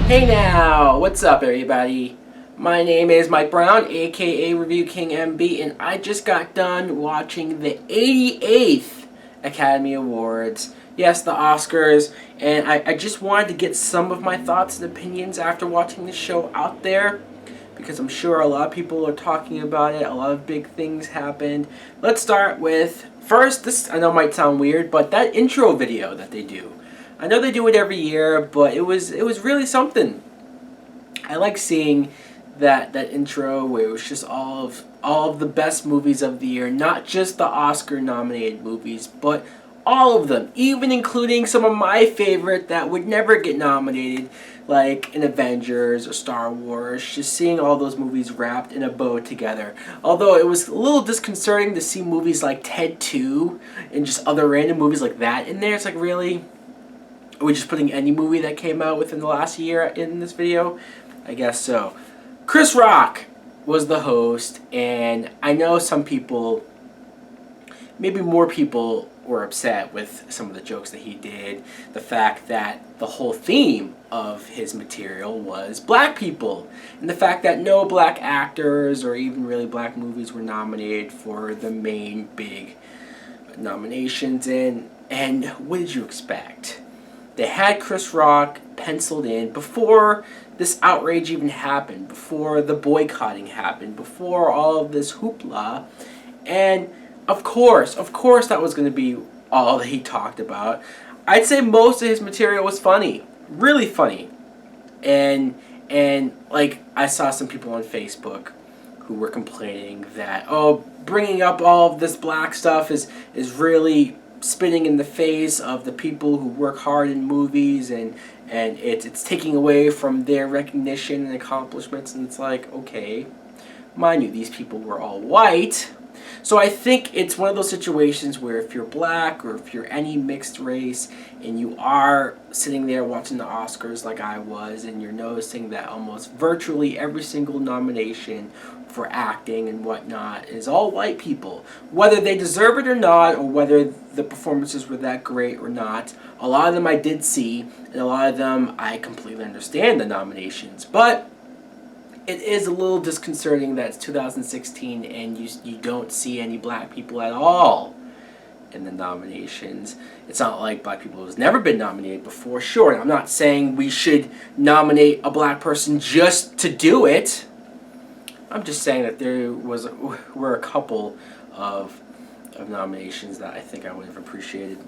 Hey now, what's up everybody? My name is Mike Brown, aka ReviewKingMB, and I just got done watching the 88th Academy Awards. Yes, the Oscars, and I just wanted to get some of my thoughts and opinions after watching the show out there, because I'm sure a lot of people are talking about it, a lot of big things happened. Let's start with, first, this I know might sound weird, but that intro video that they do. I know they do it every year, but it was really something. I like seeing that intro where it was just all of the best movies of the year, not just the Oscar nominated movies, but all of them, even including some of my favorite that would never get nominated, like an Avengers or Star Wars. Just seeing all those movies wrapped in a bow together. Although it was a little disconcerting to see movies like Ted 2 and just other random movies like that in there. It's like, really? Are we just putting any movie that came out within the last year in this video? I guess so. Chris Rock was the host, and I know some people, maybe more people, were upset with some of the jokes that he did. The fact that the whole theme of his material was black people, and the fact that no black actors or even really black movies were nominated for the main big nominations. And what did you expect? They had Chris Rock penciled in before this outrage even happened, before the boycotting happened, before all of this hoopla. And of course that was going to be all that he talked about. I'd say most of his material was funny, really funny. And like, I saw some people on Facebook who were complaining that, oh, bringing up all of this black stuff is really spitting in the face of the people who work hard in movies, and it's taking away from their recognition and accomplishments. And it's like, okay, mind you, these people were all white. So I think it's one of those situations where if you're black or if you're any mixed race and you are sitting there watching the Oscars like I was, and you're noticing that almost virtually every single nomination for acting and whatnot is all white people, whether they deserve it or not, or whether the performances were that great or not. A lot of them I did see, and a lot of them I completely understand the nominations, but it is a little disconcerting that it's 2016 and you don't see any black people at all in the nominations. It's not like black people has never been nominated before. Sure, I'm not saying we should nominate a black person just to do it. I'm just saying that there were a couple of nominations that I think I would have appreciated.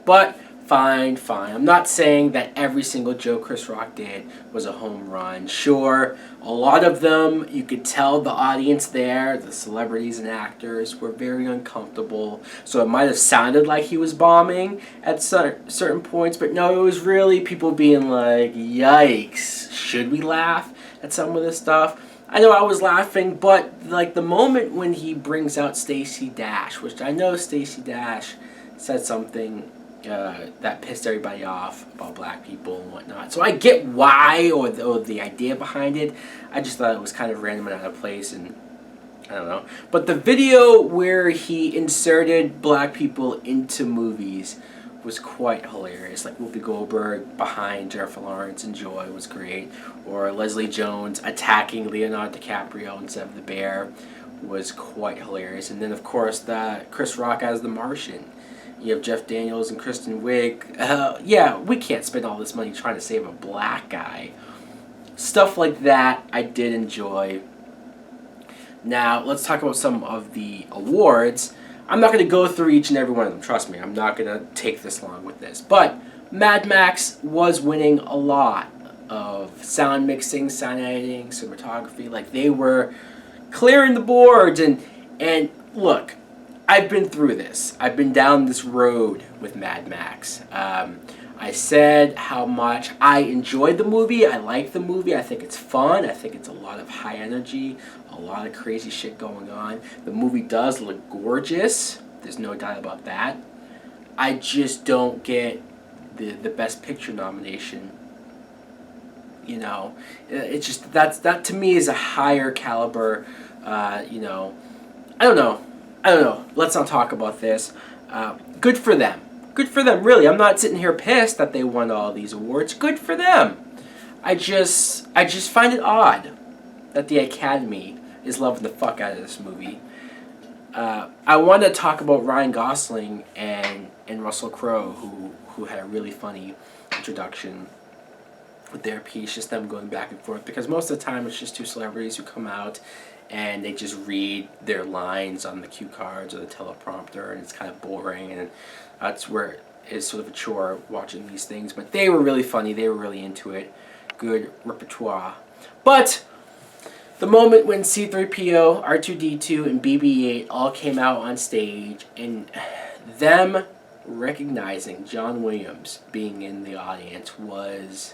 But fine. I'm not saying that every single joke Chris Rock did was a home run. Sure, a lot of them, you could tell the audience there, the celebrities and actors, were very uncomfortable. So it might have sounded like he was bombing at certain points, but no, it was really people being like, yikes, should we laugh at some of this stuff? I know I was laughing, but like the moment when he brings out Stacey Dash, which I know Stacey Dash said something that pissed everybody off about black people and whatnot. So I get why, or the idea behind it. I just thought it was kind of random and out of place, and I don't know. But the video where he inserted black people into movies was quite hilarious. Like Whoopi Goldberg behind Jennifer Lawrence and Joy was great, or Leslie Jones attacking Leonardo DiCaprio instead of the bear was quite hilarious. And then of course that Chris Rock as the Martian. You have Jeff Daniels and Kristen Wiig. Yeah, we can't spend all this money trying to save a black guy. Stuff like that I did enjoy. Now let's talk about some of the awards. I'm not going to go through each and every one of them, trust me. I'm not going to take this long with this. But Mad Max was winning a lot of sound mixing, sound editing, cinematography. Like, they were clearing the boards. And look, I've been through this. I've been down this road with Mad Max. I said how much I enjoyed the movie. I like the movie. I think it's fun. I think it's a lot of high energy, a lot of crazy shit going on. The movie does look gorgeous. There's no doubt about that. I just don't get the Best Picture nomination. You know, it's just that to me is a higher caliber. You know, I don't know. Let's not talk about this. Good for them. Good for them, really. I'm not sitting here pissed that they won all these awards. Good for them. I just find it odd that the Academy is loving the fuck out of this movie. I want to talk about Ryan Gosling and Russell Crowe, who had a really funny introduction with their piece, just them going back and forth, because most of the time it's just two celebrities who come out and they just read their lines on the cue cards or the teleprompter, and it's kind of boring, and that's where it's sort of a chore watching these things. But they were really funny, they were really into it, good repertoire. But the moment when C-3PO, R2-D2, and BB-8 all came out on stage, and them recognizing John Williams being in the audience was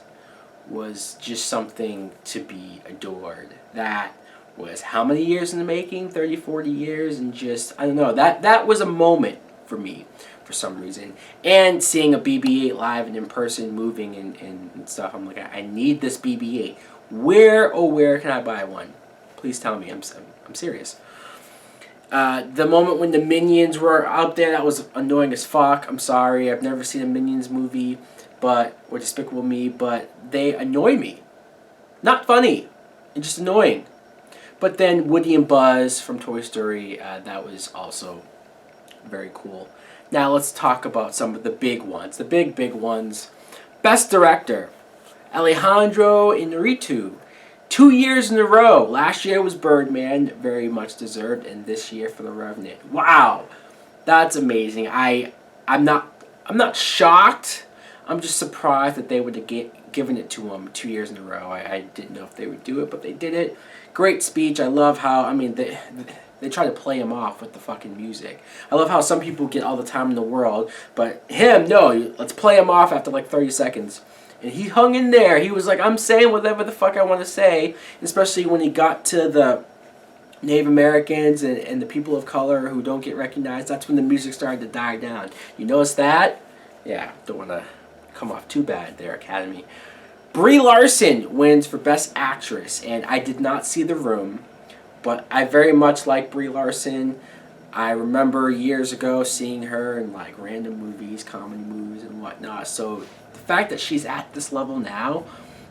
just something to be adored. That was how many years in the making? 30, 40 years, and just, I don't know, that was a moment for me for some reason. And seeing a BB-8 live and in person moving and stuff, I'm like, I need this BB-8. Where can I buy one? Please tell me. I'm serious. The moment when the Minions were out there, that was annoying as fuck. I'm sorry, I've never seen a Minions movie, or Despicable Me, but they annoy me. Not funny, and just annoying. But then Woody and Buzz from Toy Story, that was also very cool. Now let's talk about some of the big ones. The big ones. Best Director, Alejandro Inarritu. 2 years in a row. Last year was Birdman, very much deserved, and this year for The Revenant. Wow, that's amazing. I'm not shocked. I'm just surprised that they would have given it to him 2 years in a row. I didn't know if they would do it, but they did it. Great speech. I love how, they try to play him off with the fucking music. I love how some people get all the time in the world, but him, no, let's play him off after like 30 seconds. And he hung in there. He was like, I'm saying whatever the fuck I want to say, especially when he got to the Native Americans and the people of color who don't get recognized. That's when the music started to die down. You notice that? Yeah, don't want to come off too bad there, Academy. Brie Larson wins for Best Actress, and I did not see The Room, but I very much like Brie Larson. I remember years ago seeing her in like random movies, comedy movies and whatnot, so the fact that she's at this level now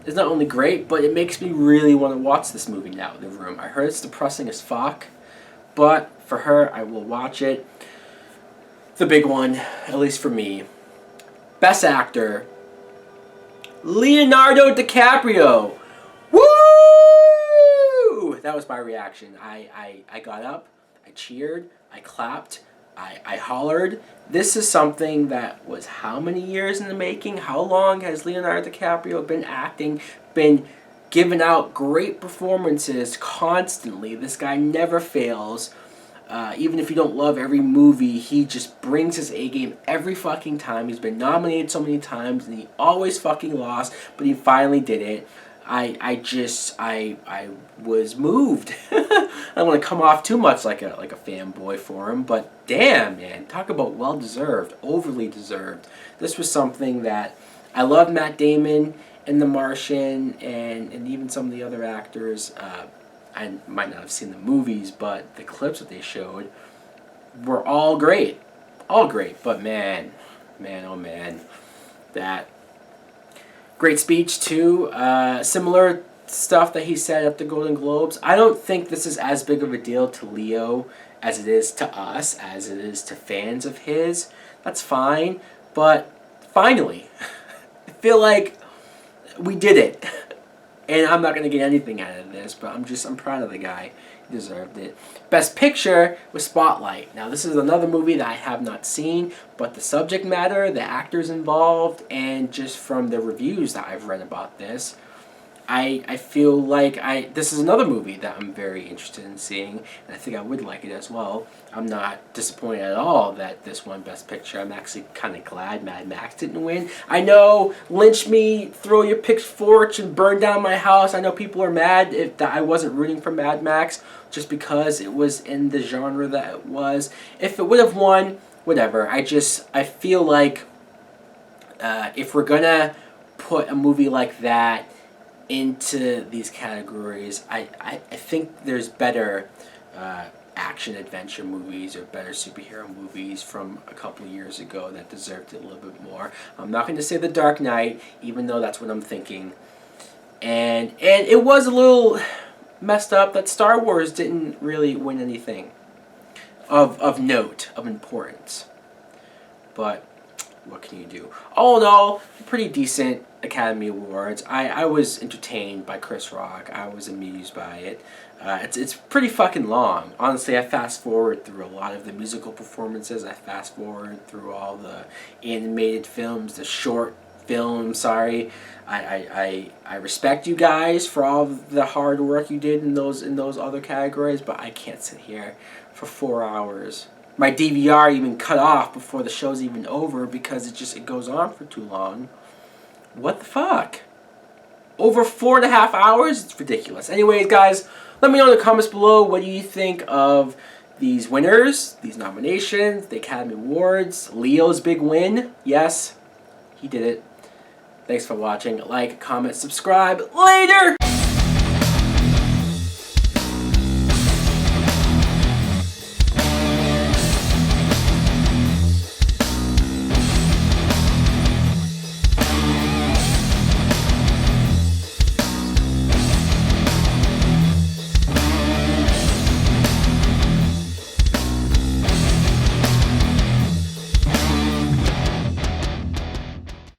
is not only great, but it makes me really want to watch this movie now, The Room. I heard it's depressing as fuck, but for her, I will watch it. The big one, at least for me, Best Actor, Leonardo DiCaprio. Woo! That was my reaction. I got up, I cheered, I clapped, I hollered. This is something that was how many years in the making? How long has Leonardo DiCaprio been acting, been giving out great performances constantly? This guy never fails. Even if you don't love every movie, he just brings his A-game every fucking time. He's been nominated so many times, and he always fucking lost, but he finally did it. I was moved. I don't want to come off too much like a fanboy for him, but damn, man, talk about well-deserved, overly deserved. This was something that I loved. Matt Damon in The Martian, and even some of the other actors. I might not have seen the movies, but the clips that they showed were all great. All great, but man, oh man, that great speech too. Similar stuff that he said at the Golden Globes. I don't think this is as big of a deal to Leo as it is to us, as it is to fans of his. That's fine, but finally, I feel like we did it. And I'm not going to get anything out of this, but I'm proud of the guy. He deserved it. Best Picture was Spotlight. Now, this is another movie that I have not seen, but the subject matter, the actors involved, and just from the reviews that I've read about this, I feel like this is another movie that I'm very interested in seeing, and I think I would like it as well. I'm not disappointed at all that this won Best Picture. I'm actually kind of glad Mad Max didn't win. I know, lynch me, throw your pitchforks, and burn down my house. I know people are mad that I wasn't rooting for Mad Max just because it was in the genre that it was. If it would have won, whatever. I feel like if we're gonna put a movie like that into these categories, I think there's better action adventure movies or better superhero movies from a couple of years ago that deserved it a little bit more. I'm not going to say The Dark Knight, even though that's what I'm thinking. And it was a little messed up that Star Wars didn't really win anything of note, of importance. But what can you do? All in all, pretty decent Academy Awards. I was entertained by Chris Rock. I was amused by it. It's pretty fucking long. Honestly, I fast forward through a lot of the musical performances. I fast forward through all the animated films, the short films. Sorry, I respect you guys for all the hard work you did in those other categories, but I can't sit here for 4 hours. My DVR even cut off before the show's even over because it goes on for too long. What the fuck? Over 4.5 hours? It's ridiculous. Anyways, guys, let me know in the comments below, what do you think of these winners, these nominations, the Academy Awards, Leo's big win? Yes, he did it. Thanks for watching. Like, comment, subscribe. Later!